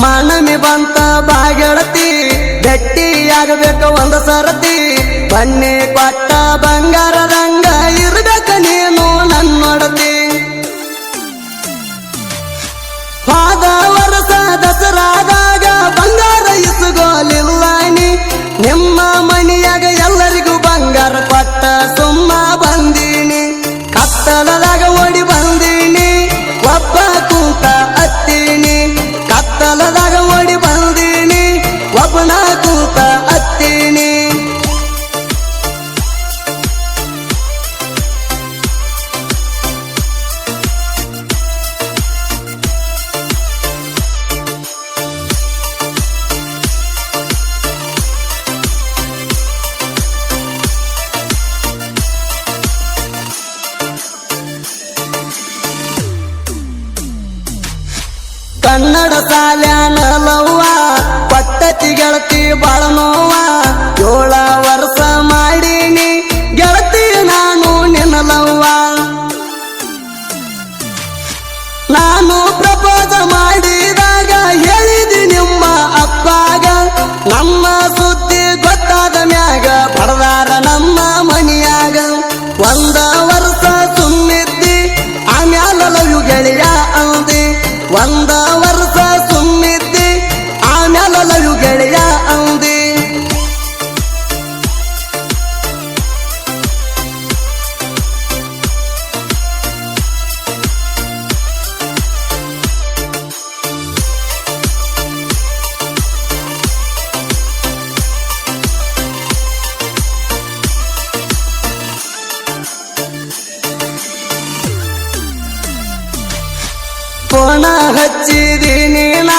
ಮಾನಮಿ ಬಂತ ಬಾಗೆಳತಿ ಗಟ್ಟಿಯಾಗಬೇಕು ಒಂದು ಸರತಿ ಬನ್ನಿ ಕೊಟ್ಟ ಬಂಗಾರದಂಗ ಇರ್ಬೇಕ ನೀನು ನನ್ನೊಡತಿ ಹೋದ ವರ್ಷ ದಸರಾದಾಗ ಬಂಗಾರ ಇಸುಗೋಲಿಲ್ಲ ನೀ ನಿಮ್ಮ ಮನೆಯಾಗ ಎಲ್ಲರಿಗೂ ಬಂಗಾರ ಕೊಟ್ಟ ಸುಮ್ಮ ಬಂದೀನಿ ಕತ್ತಲದಾಗ ಓಡಿ ಬಂದೀನಿ ಒಬ್ಬ ಕೂತ ಹತ್ತೀನಿ ಕತ್ತಲದಾಗ ಓಡಿ ಬಂದೀನಿ ಒಬ್ಬನ ಕೂತ ಹತ್ತೀನಿ ಕನ್ನಡ ಸಾಲ್ಯಾನ ಲವ್ವ ಪಟ್ಟತಿ ಗೆಳತಿ ಬಾಳ ನೋವ 7 ವರ್ಷ ಮಾಡೀನಿ ಗೆಳತಿ ನಾನು ನಿನ್ನ ಲವ್ವ ನಾನು ಪ್ರಪೋಸ ಮಾಡಿದಾಗ ಹೇಳಿದಿ ನಿಮ್ಮ ಅಪ್ಪಾಗ ನಮ್ಮ ಸುದ್ದಿ ಗೊತ್ತಾದ ಮ್ಯಾಗ ಪಡದಾರ ನಮ್ಮ ಮನಿಯಾಗ 1 ವರ್ಷ ಸುಮ್ಮಿದ್ದಿ ಆಮ್ಯಾಲ ಲವ್ ಗೆಳೆಯ ಅಂದಿ 1 ವರ್ಷ ಸುಮ್ಮಿದ್ದಿ ಆಮ್ಯಾಲ ಲವ್ ಗೆಳೆಯ ಅಂದಿ ಫೋನ ಹಚ್ಚಿದೀನಿ ನಾ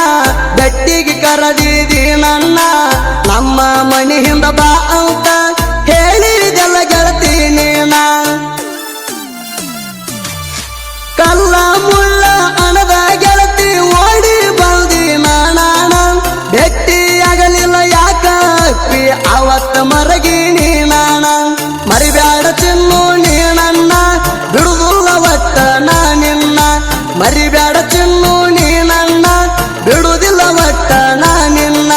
ಗಟ್ಟಿಗೆ ಕರದಿದಿ ನನ್ನ ನಮ್ಮ ಮನೆ ಹಿಂದ ಬಾ ಅಂತ ಹೇಳಿದೆಲ್ಲ ಗೆಳತೀನಿ ನಾ ಕಲ್ಲ ಮುಳ್ಳ ಅಣದ ಗೆಳತಿ ಓಡಿ ಬಂದಿ ನಾಣ ಭೇಟಿಯಾಗಲಿಲ್ಲ ಯಾಕ ಅವತ್ತ ಮರಗಿಣಿ ನಾಣ ಮರಿಬ್ಯಾಡ ಚಿನ್ನು ನೀ ನನ್ನ ಬಿಡುದಿಲ್ಲ ಒಟ್ಟ ನಾ ನಿನ್ನ ಮರಿಬ್ಯಾಡ ಚಿನ್ನು ನೀ ನನ್ನ ಬಿಡುದಿಲ್ಲ ಒಟ್ಟ ನಾ ನಿನ್ನ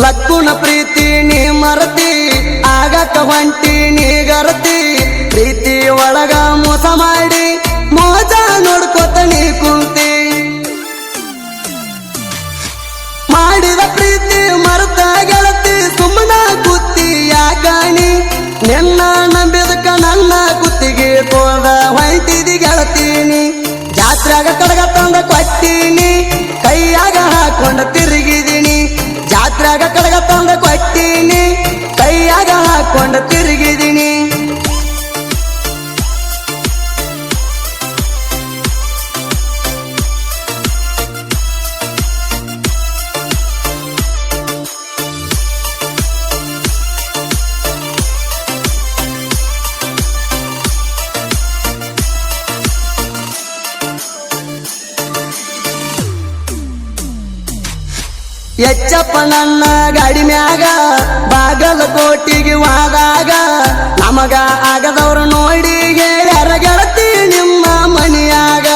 ಲಕ್ಕುನ ಪ್ರೀತಿ ನೀ ಮರತಿ ಆಗಕ್ಕ ಹೊಂಟಿ ನೀ ಗರತಿ ಪ್ರೀತಿ ಒಳಗ ಮೋಸ ಮಾಡಿ ಮೋಜ ನೋಡ್ಕೊತ ನೀ ಕುಂತಿ ಮಾಡಿದ ಪ್ರೀತಿ ಮರತ ಗೆಳತಿ ಸುಮ್ಮನ ಕುತ್ತಿ ಯಾಕಾಣಿ ನಿನ್ನ ನಂಬಿದಕ್ಕ ನನ್ನ ಕುತ್ತಿಗೆ ತೋದ ಹೊಂಟಿದಿ ಗೆಳತೀನಿ ಜಾತ್ರೆಗ ಕಡಗ ತಂದ ಕೊಟ್ಟೀನಿ ಕೈಯಾಗ ಹಾಕೊಂಡ ತಿರುಗಿದೀನಿ ಜಾತ್ರೆಗ ಕಡಗ ತಂದ ಕೊಟ್ಟೀನಿ ಕೈಯಾಗ ಹಾಕೊಂಡ ತಿರುಗಿದೀನಿ ಎಚ್ಚಪ್ಪ ನನ್ನ ಗಾಡಿ ಮ್ಯಾಗ ಬಾಗಲಕೋಟಿಗೆ ಹೋದಾಗ ನಮಗ ಆಗದವ್ರು ನೋಡಿ ಗೆಳೆಯರ ಗೆಳತಿ ನಿಮ್ಮ ಮನಿಯಾಗ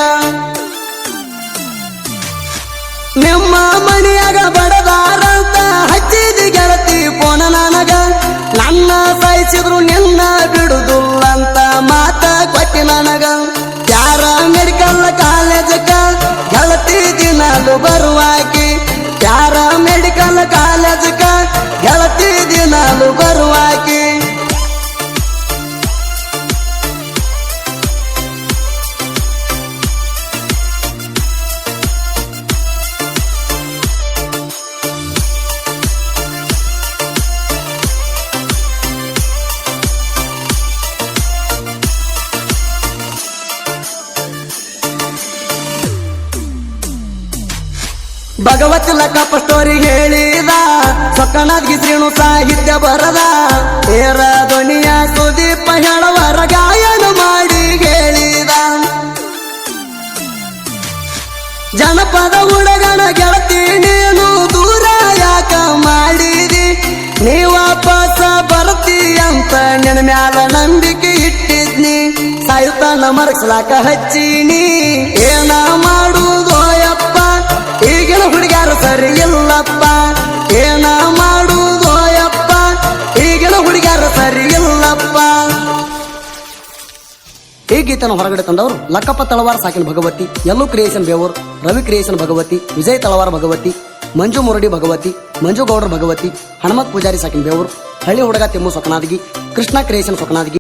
ನಿಮ್ಮ ಮನಿಯಾಗ ಬಡದಾರಂತ ಹಚ್ಚಿದಿ ಗೆಳತಿ ಫೋನ ನನಗ ನನ್ನ ಸಾಯಿಸಿದ್ರು ನಿನ್ನ ಬಿಡುದಿಲ್ಲಂತ ಮಾತ ಕೊಟ್ಟಿ ನನಗ ಯಾರ ಮೆಡಿಕಲ್ ಕಾಲೇಜಕ್ಕ ಗೆಳತಿ ದಿನಾಲು ಬರುವಾಕಿ ಯಾರ ಮೆಡಿಕಲ್ ಕಾಲೇಜಕ್ಕ ಗೆಳತಿ ದಿನಾಲು ಬರುವಾಕಿ ಭಗವತ್ ಲಕ್ಕಪ್ಪ ಸ್ಟೋರಿ ಹೇಳಿದ ಸೊಕ್ಕನಾದ್ಗಿ ಶ್ರೀನು ಸಾಹಿತ್ಯ ಬರದ ಏರ ಧ್ವನಿಯ ನನ್ನ ಮರಗಿಸ್ಲಾಕ ಹಚ್ಚೀನಿ ಏನ ಮಾಡುವುದೋ ಯಪ್ಪ ಈಗಿನ ಹುಡುಗ್ಯಾರ ಸರಿ ಇಲ್ಲಪ್ಪ ಏನ ಮಾಡುವುದೋ ಯಪ್ಪ ಈಗಿನ ಹುಡುಗ್ಯಾರ ಸರಿ ಇಲ್ಲಪ್ಪ. ಈ ಗೀತನ ಹೊರಗಡೆ ತಂದವರು ಲಕ್ಕಪ್ಪ ತಳವಾರ ಸಾಕಿನ ಭಗವತಿ, ಯಲ್ಲು ಕ್ರಿಯೇಷನ್ ಬೇವೂರ್, ರವಿ ಕ್ರಿಯೇಷನ್ ಭಗವತಿ, ವಿಜಯ್ ತಳವಾರ ಭಗವತಿ, ಮಂಜು ಮುರಡಿ ಭಗವತಿ, ಮಂಜು ಗೌಡ್ರ ಭಗವತಿ, ಹನುಮತ್ ಪೂಜಾರಿ ಸಾಕಿನ ಬೇವೂರ್, ಹಳ್ಳಿ ಹುಡುಗ ತಿಮ್ಮು ಸೊಕನಾದಗಿ, ಕೃಷ್ಣ ಕ್ರಿಯೇಷನ್ ಸೊಕನಾದಗಿ.